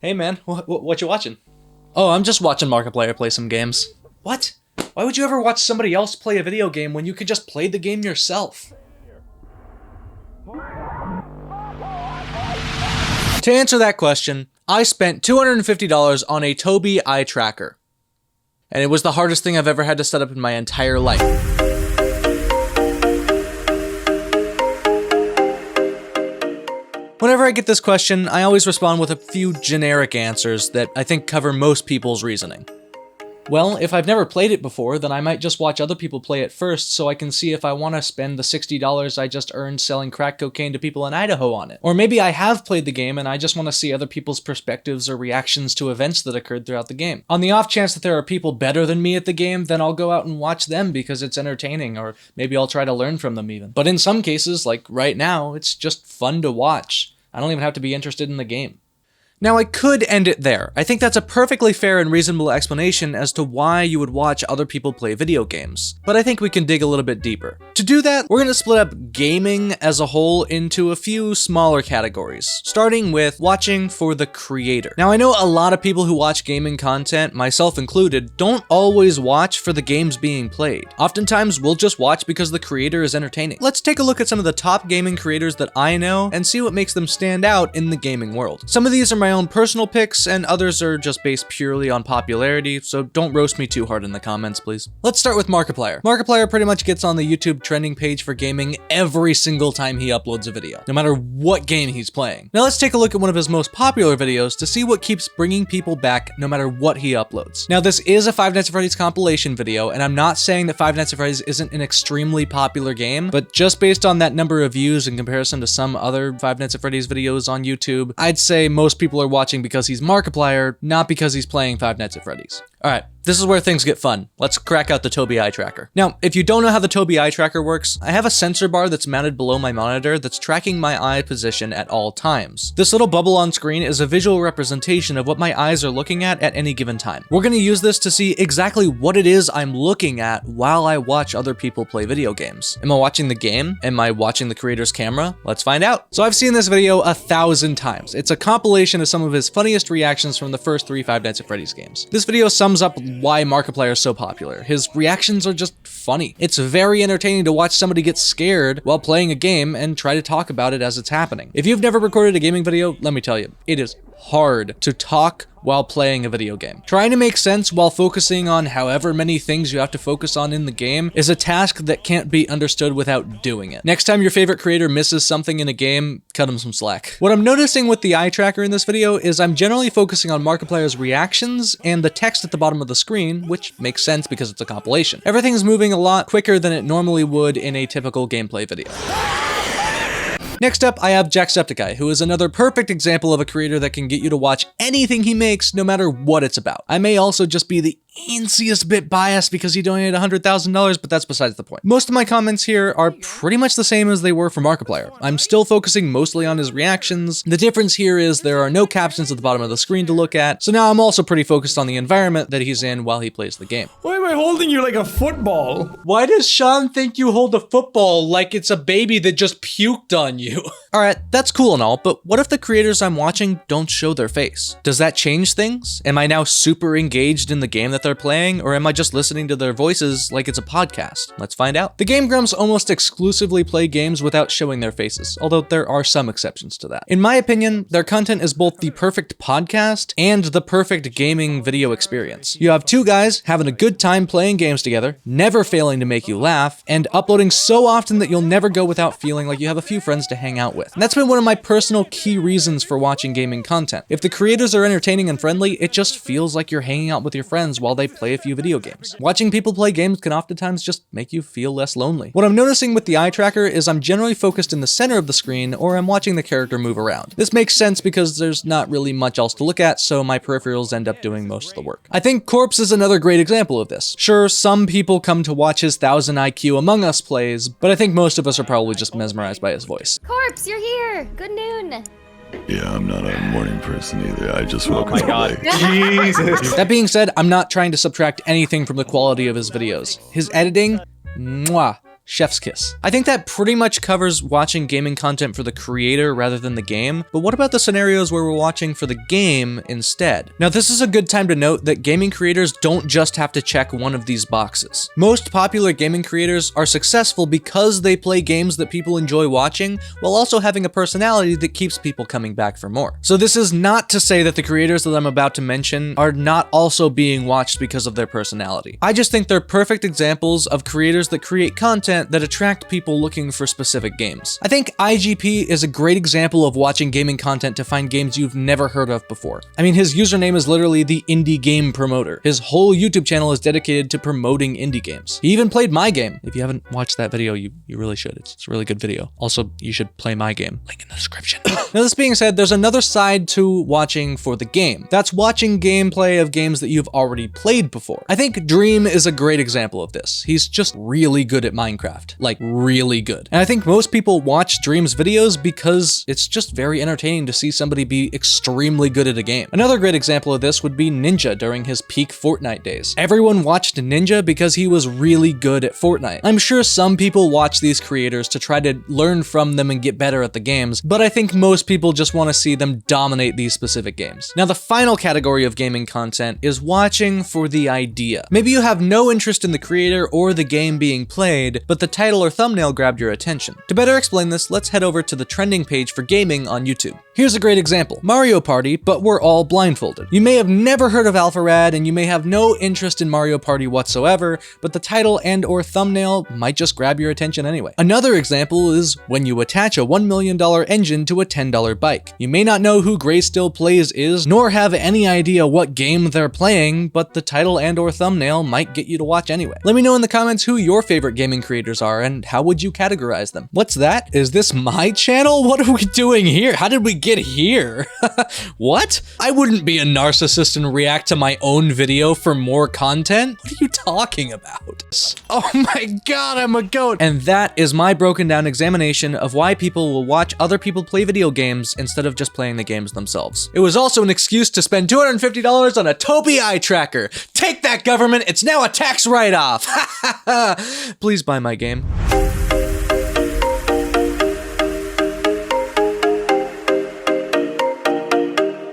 Hey man, what you watching? Oh, I'm just watching Markiplier play some games. What? Why would you ever watch somebody else play a video game when you could just play the game yourself? To answer that question, I spent $250 on a Tobii Eye Tracker. And it was the hardest thing I've ever had to set up in my entire life. Whenever I get this question, I always respond with a few generic answers that I think cover most people's reasoning. Well, if I've never played it before, then I might just watch other people play it first so I can see if I want to spend the $60 I just earned selling crack cocaine to people in Idaho on it. Or maybe I have played the game and I just want to see other people's perspectives or reactions to events that occurred throughout the game. On the off chance that there are people better than me at the game, then I'll go out and watch them because it's entertaining, or maybe I'll try to learn from them even. But in some cases, like right now, it's just fun to watch. I don't even have to be interested in the game. Now, I could end it there. I think that's a perfectly fair and reasonable explanation as to why you would watch other people play video games, but I think we can dig a little bit deeper. To do that, we're going to split up gaming as a whole into a few smaller categories, starting with watching for the creator. Now, I know a lot of people who watch gaming content, myself included, don't always watch for the games being played. Oftentimes, we'll just watch because the creator is entertaining. Let's take a look at some of the top gaming creators that I know and see what makes them stand out in the gaming world. Some of these are my own personal picks, and others are just based purely on popularity, so don't roast me too hard in the comments, please. Let's start with Markiplier. Markiplier pretty much gets on the YouTube trending page for gaming every single time he uploads a video, no matter what game he's playing. Now let's take a look at one of his most popular videos to see what keeps bringing people back no matter what he uploads. Now this is a Five Nights at Freddy's compilation video, and I'm not saying that Five Nights at Freddy's isn't an extremely popular game, but just based on that number of views in comparison to some other Five Nights at Freddy's videos on YouTube, I'd say most people are watching because he's Markiplier, not because he's playing Five Nights at Freddy's. Alright, this is where things get fun. Let's crack out the Tobii Eye Tracker. Now, if you don't know how the Tobii Eye Tracker works, I have a sensor bar that's mounted below my monitor that's tracking my eye position at all times. This little bubble on screen is a visual representation of what my eyes are looking at any given time. We're going to use this to see exactly what it is I'm looking at while I watch other people play video games. Am I watching the game? Am I watching the creator's camera? Let's find out. So I've seen this video 1,000 times. It's a compilation of some of his funniest reactions from the first 3 Five Nights at Freddy's games. This video sums up why Markiplier is so popular. His reactions are just funny. It's very entertaining to watch somebody get scared while playing a game and try to talk about it as it's happening. If you've never recorded a gaming video, let me tell you, it is hard to talk while playing a video game. Trying to make sense while focusing on however many things you have to focus on in the game is a task that can't be understood without doing it. Next time your favorite creator misses something in a game, cut him some slack. What I'm noticing with the eye tracker in this video is I'm generally focusing on Markiplier's reactions and the text at the bottom of the screen, which makes sense because it's a compilation. Everything's moving a lot quicker than it normally would in a typical gameplay video. Next up, I have Jacksepticeye, who is another perfect example of a creator that can get you to watch anything he makes, no matter what it's about. I may also just be the insiest bit biased because he donated $100,000, but that's besides the point. Most of my comments here are pretty much the same as they were for Markiplier. I'm still focusing mostly on his reactions. The difference here is there are no captions at the bottom of the screen to look at, so now I'm also pretty focused on the environment that he's in while he plays the game. Why am I holding you like a football? Why does Sean think you hold a football like it's a baby that just puked on you? Alright, that's cool and all, but what if the creators I'm watching don't show their face? Does that change things? Am I now super engaged in the game that they're playing, or am I just listening to their voices like it's a podcast? Let's find out. The Game Grumps almost exclusively play games without showing their faces, although there are some exceptions to that. In my opinion, their content is both the perfect podcast and the perfect gaming video experience. You have two guys having a good time playing games together, never failing to make you laugh, and uploading so often that you'll never go without feeling like you have a few friends to hang out with. And that's been one of my personal key reasons for watching gaming content. If the creators are entertaining and friendly, it just feels like you're hanging out with your friends while they play a few video games. Watching people play games can oftentimes just make you feel less lonely. What I'm noticing with the eye tracker is I'm generally focused in the center of the screen, or I'm watching the character move around. This makes sense because there's not really much else to look at, so my peripherals end up doing most of the work. I think Corpse is another great example of this. Sure, some people come to watch his 1000 IQ Among Us plays, but I think most of us are probably just mesmerized by his voice. Corpse, you're here! Good noon! Yeah, I'm not a morning person either. I just woke up late. Jesus. That being said, I'm not trying to subtract anything from the quality of his videos. His editing, mwah. Chef's kiss. I think that pretty much covers watching gaming content for the creator rather than the game, but what about the scenarios where we're watching for the game instead? Now, this is a good time to note that gaming creators don't just have to check one of these boxes. Most popular gaming creators are successful because they play games that people enjoy watching, while also having a personality that keeps people coming back for more. So this is not to say that the creators that I'm about to mention are not also being watched because of their personality. I just think they're perfect examples of creators that create content that attract people looking for specific games. I think IGP is a great example of watching gaming content to find games you've never heard of before. I mean, his username is literally the indie game promoter. His whole YouTube channel is dedicated to promoting indie games. He even played my game. If you haven't watched that video, you really should. It's a really good video. Also, you should play my game. Link in the description. Now, this being said, there's another side to watching for the game. That's watching gameplay of games that you've already played before. I think Dream is a great example of this. He's just really good at Minecraft. Like, really good. And I think most people watch Dream's videos because it's just very entertaining to see somebody be extremely good at a game. Another great example of this would be Ninja during his peak Fortnite days. Everyone watched Ninja because he was really good at Fortnite. I'm sure some people watch these creators to try to learn from them and get better at the games, but I think most people just want to see them dominate these specific games. Now, the final category of gaming content is watching for the idea. Maybe you have no interest in the creator or the game being played, but the title or thumbnail grabbed your attention. To better explain this, let's head over to the trending page for gaming on YouTube. Here's a great example. Mario Party, but we're all blindfolded. You may have never heard of AlphaRad, and you may have no interest in Mario Party whatsoever, but the title and or thumbnail might just grab your attention anyway. Another example is when you attach a $1 million engine to a $10 bike. You may not know who Gray Still Plays is, nor have any idea what game they're playing, but the title and or thumbnail might get you to watch anyway. Let me know in the comments who your favorite gaming creators are and how would you categorize them. What's that? Is this my channel? What are we doing here? How did we get here? What? I wouldn't be a narcissist and react to my own video for more content? What are you talking about? Oh my god, I'm a goat! And that is my broken down examination of why people will watch other people play video games instead of just playing the games themselves. It was also an excuse to spend $250 on a Tobii Eye Tracker. Take that, government! It's now a tax write-off! Please buy my game.